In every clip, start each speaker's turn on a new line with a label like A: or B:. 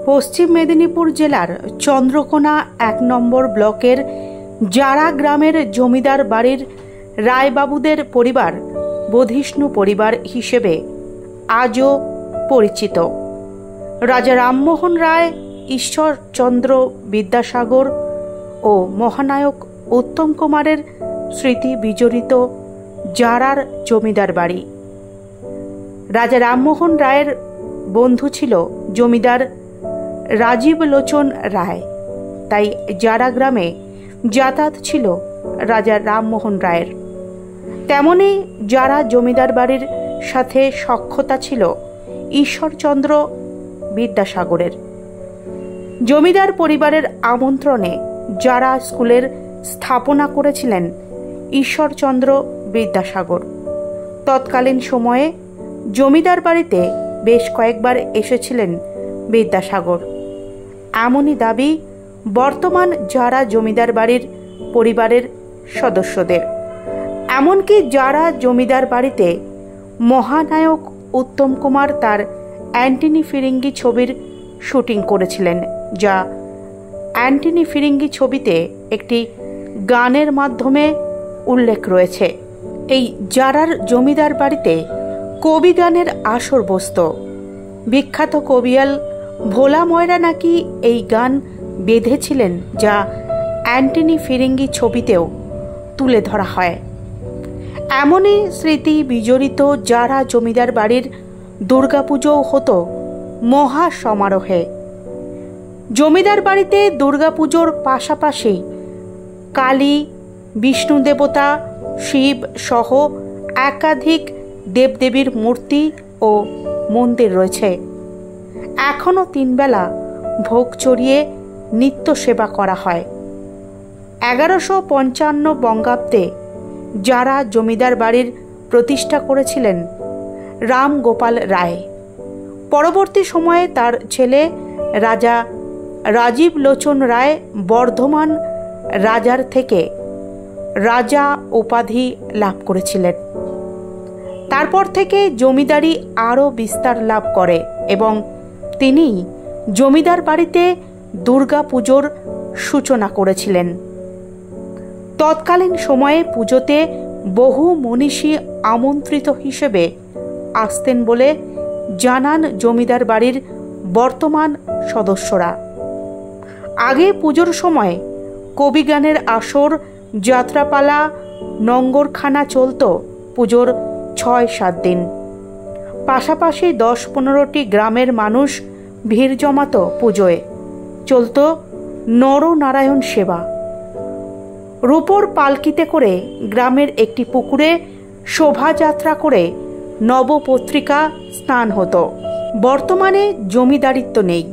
A: পশ্চিম মেদিনীপুর জেলার চন্দ্রকোনা ১ নম্বর ব্লকের জারা গ্রামের জমিদার বাড়ির রায়বাবুদের পরিবার বধিষ্ণু পরিবার হিসেবে আজও পরিচিত। রাজা রামমোহন রায়, ঈশ্বরচন্দ্র বিদ্যাসাগর ও মহানায়ক উত্তম কুমারের স্মৃতি বিজড়িত জারার জমিদার বাড়ি। রাজা রামমোহন রায়ের বন্ধু ছিল জমিদার রাজীব লোচন রায়, তাই জারা গ্রামে যাতায়াত ছিল রাজা রামমোহন রায়ের। তেমনি জারা জমিদার বাড়ির সাথে সখ্যতা ছিল ঈশ্বরচন্দ্র বিদ্যাসাগরের। জমিদার পরিবারের আমন্ত্রণে জারা স্কুলের স্থাপনা করেছিলেন ঈশ্বরচন্দ্র বিদ্যাসাগর। তৎকালীন সময়ে জমিদার বাড়িতে বেশ কয়েকবার এসেছিলেন বিদ্যাসাগর, এমনই দাবি বর্তমান জারা জমিদার বাড়ির পরিবারের সদস্যদের। এমনকি জারা জমিদার বাড়িতে মহানায়ক উত্তম কুমার তার অ্যান্টনি ফিরিঙ্গি ছবির শুটিং করেছিলেন, যা অ্যান্টনি ফিরিঙ্গি ছবিতে একটি গানের মাধ্যমে উল্লেখ রয়েছে। এই জারার জমিদার বাড়িতে কবি গানের আসর বসত। বিখ্যাত কবিয়াল ভোলা ময়রা নাকি এই গান বেঁধেছিলেন, যা অ্যান্টনি ফিরিঙ্গি ছবিতেও তুলে ধরা হয়। এমনই স্মৃতি বিজড়িত জারা জমিদার বাড়ির দুর্গাপুজোও হতো মহা সমারোহে। জমিদার বাড়িতে দুর্গাপুজোর পাশাপাশি কালী, বিষ্ণু দেবতা, শিব সহ একাধিক দেবদেবীর মূর্তি ও মন্দির রয়েছে। এখনও 3 বেলা ভোগ চড়িয়ে নিত্য সেবা করা হয়। 1155 বঙ্গাব্দে জারা জমিদার বাড়ির প্রতিষ্ঠা করেছিলেন রাম গোপাল রায়। পরবর্তী সময়ে তার ছেলে রাজা রাজীব লোচন রায় বর্ধমান রাজার থেকে রাজা উপাধি লাভ করেছিলেন। তারপর থেকে জমিদারি আরও বিস্তার লাভ করে এবং তিনি জমিদার বাড়িতে দুর্গা পুজোর সূচনা করেছিলেন। তৎকালীন সময়ে পুজোতে বহু মনীষী আমন্ত্রিত হিসেবে আসতেন বলে জানান জমিদার বাড়ির বর্তমান সদস্যরা। আগে পুজোর সময় কবিগানের আসর, যাত্রাপালা, নঙ্গরখানা চলত পুজোর 6-7 দিন। পাশাপাশি 10-15টি গ্রামের মানুষ ভিড় জমাত পুজোয়। চলত নরনারায়ণ সেবা। রূপোর পালকিতে করে গ্রামের একটি পুকুরে শোভাযাত্রা করে নবপত্রিকা স্নান হতো। বর্তমানে জমিদারিত্ব নেই,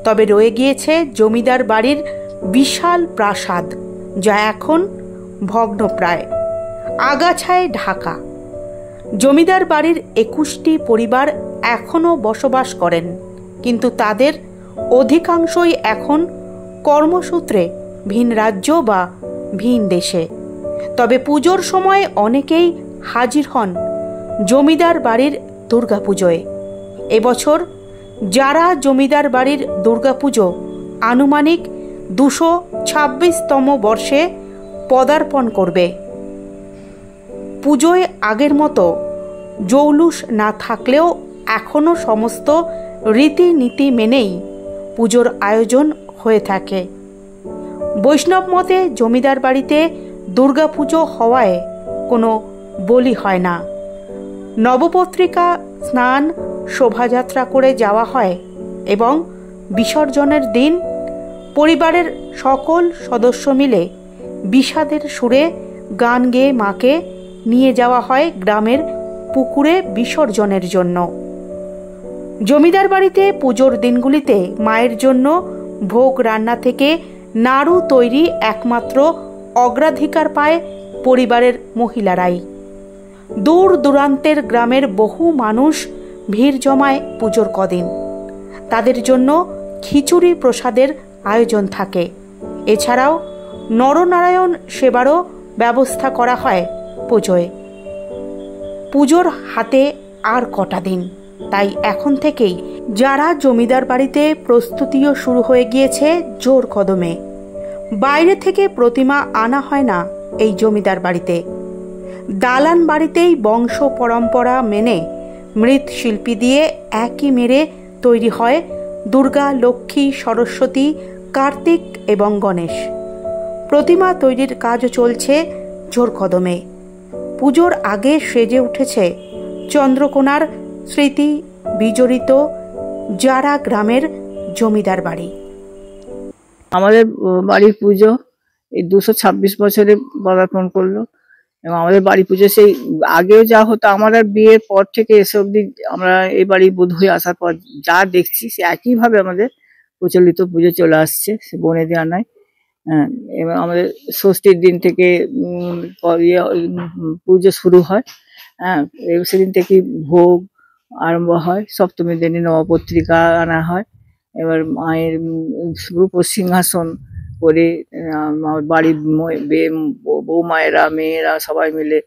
A: তবে রয়ে গিয়েছে জমিদার বাড়ির বিশাল প্রাসাদ, যা এখন ভগ্নপ্রায়, আগাছায় ঢাকা। জমিদার বাড়ির 21টি পরিবার এখনও বসবাস করেন, কিন্তু তাদের অধিকাংশই এখন কর্মসূত্রে ভিন রাজ্য বা ভিন দেশে। তবে পুজোর সময় অনেকেই হাজির হন জমিদার বাড়ির দুর্গাপুজোয়। এবছর জারা জমিদার বাড়ির দুর্গাপুজো আনুমানিক 226তম বর্ষে পদার্পণ করবে। পুজোয় আগের মতো জৌলুস না থাকলেও এখনও সমস্ত রীতিনীতি মেনেই পুজোর আয়োজন হয়ে থাকে। বৈষ্ণব মতে জমিদার বাড়িতে দুর্গাপুজো হওয়ায় কোনো বলি হয় না। নবপত্রিকা স্নান, শোভাযাত্রা করে যাওয়া হয় এবং বিসর্জনের দিন পরিবারের সকল সদস্য মিলে বিষাদের সুরে গান গেয়ে মাকে নিয়ে যাওয়া হয় গ্রামের পুকুরে বিসর্জনের জন্য। জমিদার বাড়িতে পুজোর দিনগুলিতে মায়ের জন্য ভোগ রান্না থেকে নাড়ু তৈরি একমাত্র অগ্রাধিকার পায় পরিবারের মহিলারাই। দূর দূরান্তের গ্রামের বহু মানুষ ভিড় জমায় পুজোর কদিন। তাদের জন্য খিচুড়ি প্রসাদের আয়োজন থাকে। এছাড়াও নরনারায়ণ সেবারও ব্যবস্থা করা হয় পুজোয়। পুজোর হাতে আর কটা দিন, তাই এখন থেকেই যারা জমিদার বাড়িতে প্রস্তুতিও শুরু হয়ে গিয়েছে জোর কদমে। বাইরে থেকে প্রতিমা আনা হয় না এই জমিদার বাড়িতে। দালান বাড়িতেই বংশ পরম্পরা মেনে মৃৎশিল্পী দিয়ে একই মেরে তৈরি হয় দুর্গা, লক্ষ্মী, সরস্বতী, কার্তিক এবং গণেশ। প্রতিমা তৈরির কাজও চলছে জোর কদমে। পুজোর আগে সেজে উঠেছে চন্দ্রকোনার স্মৃতি বিজড়িত জারা গ্রামের জমিদার বাড়ি।
B: আমাদের বাড়ির পুজো এই 226 বছরে পদার্পণ করলো। এবং আমাদের বাড়ি পুজো সেই আগেও যা হতো, আমাদের বিয়ের পর থেকে এসে অব্দি আমরা এই বাড়ি বোধ হয়ে আসার পর যা দেখছি সে একইভাবে আমাদের প্রচলিত পুজো চলে আসছে, সে বনেদি আনায়। হ্যাঁ, এবং আমাদের ষষ্ঠীর দিন থেকে পুজো শুরু হয়। হ্যাঁ, সেদিন থেকে ভোগ আরম্ভ হয়। সপ্তমীর দিনে নবপত্রিকা আনা হয়। এবার মায়ের রূপোর সিংহাসন করে বাড়ির বৌমায়েরা, মেয়েরা সবাই মিলে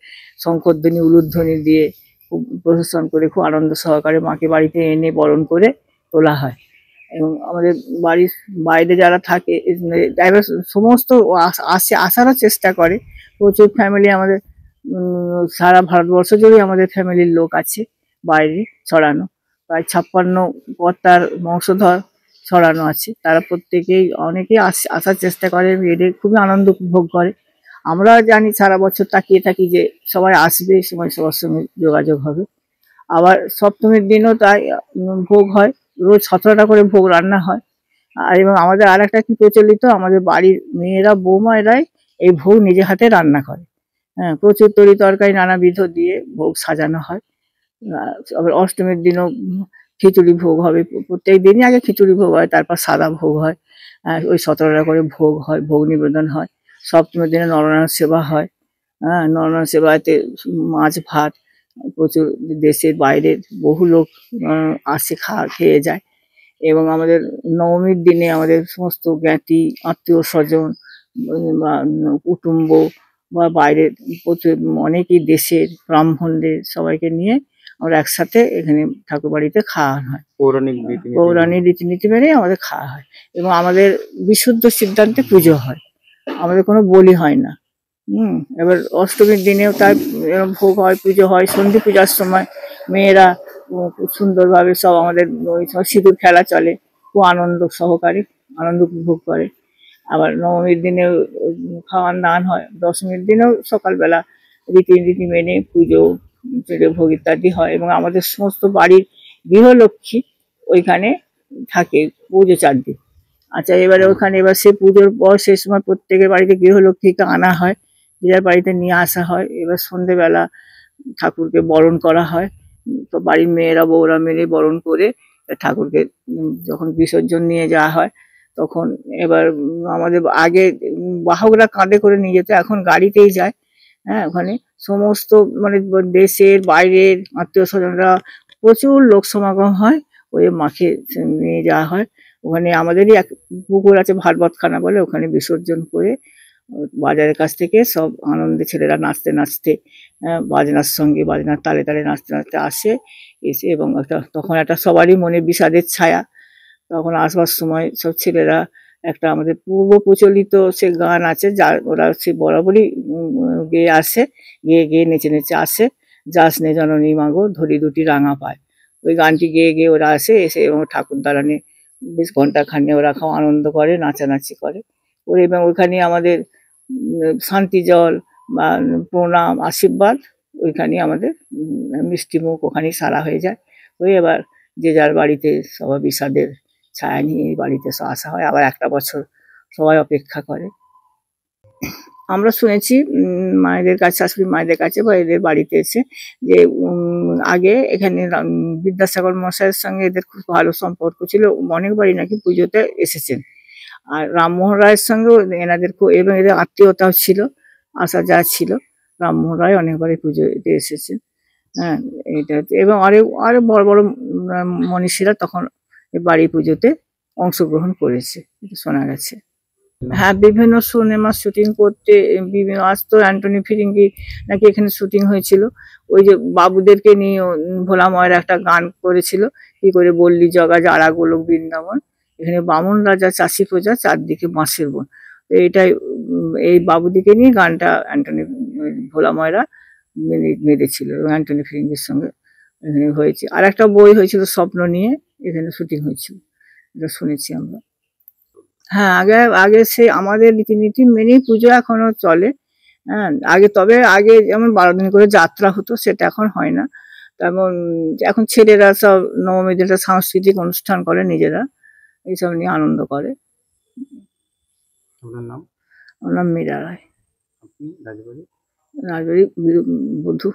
B: শঙ্করধ্বনি, উলুধ্বনি দিয়ে খুব প্রশাসন করে খুব আনন্দ সহকারে মাকে বাড়িতে এনে বরণ করে তোলা হয়। এবং আমাদের বাড়ির বাইরে যারা থাকে এবার সমস্ত আসারও চেষ্টা করে। প্রচুর ফ্যামিলি আমাদের সারা ভারতবর্ষ জুড়ে আমাদের ফ্যামিলির লোক আছে বাইরে ছড়ানো। প্রায় 56 কর্তার বংশধর ছড়ানো আছে। তারা প্রত্যেকেই অনেকেই আসার চেষ্টা করে, এদের খুবই আনন্দ উপভোগ করে। আমরা জানি সারা বছর তাকিয়ে থাকি যে সবাই আসবে, সময় সবার সঙ্গে যোগাযোগ হবে। আবার সপ্তমীর দিনও তাই ভোগ হয়। রোজ 17টা করে ভোগ রান্না হয়। আর এবং আমাদের আর একটা কি প্রচলিত, আমাদের বাড়ির মেয়েরা, বৌমায়েরাই এই ভোগ নিজে হাতে রান্না করে। হ্যাঁ, প্রচুর তরি তরকারি নানাবিধ দিয়ে ভোগ সাজানো হয়। আবার অষ্টমীর দিনও খিচুড়ি ভোগ হবে। প্রত্যেক দিনই আগে খিচুড়ি ভোগ হয়, তারপর সাদা ভোগ হয়। ওই 17টা করে ভোগ হয়, ভোগ নিবেদন হয়। সপ্তমীর দিনে নরনারায়ণ সেবা হয়। হ্যাঁ, নরনারায়ণ সেবাতে মাছ ভাত প্রচুর দেশের বাইরের বহু লোক আসে, খেয়ে যায়। এবং আমাদের নবমীর দিনে আমাদের সমস্ত জ্ঞাতি, আত্মীয় স্বজন বা কুটুম্ব বা বাইরের অনেকেই দেশের ব্রাহ্মণদের সবাইকে নিয়ে আমরা একসাথে এখানে ঠাকুর বাড়িতে খাওয়া হয়। পৌরাণিক রীতিনীতি মেনে আমাদের খাওয়া হয় এবং আমাদের বিশুদ্ধ সিদ্ধান্তে পুজো হয়। আমাদের কোনো বলি হয় না। এবার অষ্টমীর দিনেও তার ভোগ হয়, পুজো হয়। সন্ধি পূজার সময় মেয়েরা খুব সুন্দরভাবে সব আমাদের ওই সব সিঁদুর খেলা চলে, খুব আনন্দ সহকারে আনন্দ উপভোগ করে। আবার নবমীর দিনেও খাওয়ান দান হয়। দশমীর দিনেও সকালবেলা রীতিনীতি মেনে পুজো, ভোগ ইত্যাদি হয়। এবং আমাদের সমস্ত বাড়ির গৃহলক্ষ্মী ওইখানে থাকে পুজো 4 দিন। আচ্ছা, এবারে ওখানে এবার সে পুজোর পর সেই সময় প্রত্যেকের বাড়িতে গৃহলক্ষ্মীকে আনা হয়, যার বাড়িতে নিয়ে আসা হয়। এবার সন্ধেবেলা ঠাকুরকে বরণ করা হয়। তো বাড়ির মেয়েরা, বউরা মিলে বরণ করে ঠাকুরকে যখন বিসর্জন নিয়ে যাওয়া হয়, তখন এবার আমাদের আগে বাহকরা কাঁধে করে নিয়ে যেত, এখন গাড়িতেই যায়। হ্যাঁ, ওখানে সমস্ত মানে দেশের বাইরের আত্মীয় স্বজনরা প্রচুর লোক সমাগম হয়। ওই মাকে নিয়ে যাওয়া হয়। ওখানে আমাদেরই এক পুকুর আছে, ভারবতখানা বলে, ওখানে বিসর্জন করে বাজারের কাছ থেকে সব আনন্দে ছেলেরা নাচতে নাচতে, বাজনার সঙ্গে বাজনার তালে তালে নাচতে নাচতে আসে। এসে এবং তখন একটা সবারই মনে বিষাদের ছায়া। তখন আসবার সময় সব ছেলেরা একটা আমাদের পূর্ব প্রচলিত সে গান আছে, যা ওরা সে বরাবরই গেয়ে আসে, গেয়ে গেয়ে নেচে নেচে আসে। যাস নে জননী মাগো ধরি দুটি রাঙা পায়, ওই গানটি গেয়ে গেয়ে ওরা আসে। এসে এবং ঠাকুর দালানে বেশ ঘণ্টাখানেক ওরা খাওয়া আনন্দ করে, নাচানাচি করে। ওর এবং ওইখানে আমাদের শান্তি জল বা প্রণাম, আশীর্বাদ ওইখানে আমাদের মিষ্টিমুখ ওখানেই সারা হয়ে যায়। ওই এবার যে যার বাড়িতে সবাই বিষাদের ছায়া নিয়ে বাড়িতে আসা হয়। আবার একটা বছর সবাই অপেক্ষা করে। আমরা শুনেছি মায়েদের কাছে, শাশুড়ি মায়েদের কাছে বা এদের বাড়িতে এসে যে আগে এখানে বিদ্যাসাগর মশাইয়ের সঙ্গে এদের খুব ভালো সম্পর্ক ছিল। অনেকবারই নাকি পুজোতে এসেছেন। আর রামমোহন রায়ের সঙ্গেও এনাদের খুব, এবং এদের আত্মীয়তাও ছিল, আসা যা ছিল। রামমোহন রায় অনেকবারই পুজোতে এসেছেন। হ্যাঁ, এটা হচ্ছে। এবং আরো বড় বড় মনীষীরা তখন বাড়ি পুজোতে অংশগ্রহণ করেছে, এটা শোনা গেছে। হ্যাঁ, বিভিন্ন সিনেমা শুটিং করতে বিভিন্ন আসতো। অ্যান্টনি ফিরিঙ্গি নাকি এখানে শুটিং হয়েছিল। ওই যে বাবুদেরকে নিয়ে ভোলা ময়রা একটা গান করেছিল, কি করে বললি জগা যারা গোলক বৃন্দাবন, এখানে বামুন রাজা চাষি প্রজা চারদিকে বাঁশের বন। তো এইটাই এই বাবুদিকে নিয়ে গানটা অ্যান্টনি ভোলা ময়রা মেরেছিল এবং অ্যান্টনি ফিরিঙ্গির সঙ্গে এখানে হয়েছে। আর একটা বই হয়েছিল স্বপ্ন নিয়ে, এখানে শুটিং হয়েছিল, এটা শুনেছি আমরা। হ্যাঁ, আগে আগে সে আমাদের রীতিনীতি মেনেই পুজো এখনো চলে। হ্যাঁ, তবে আগে যেমন ১২ দিন করে যাত্রা হতো, সেটা এখন হয় না। তেমন এখন ছেলেরা সব নবমীর দিনটা সাংস্কৃতিক অনুষ্ঠান করে নিজেরা, এইসব নিয়ে আনন্দ করে।
C: আপনার নাম?
B: আমার নাম মীরা রায়।
C: আপনি রাজবাড়ি?
B: রাজবাড়ি গৃহবধূ।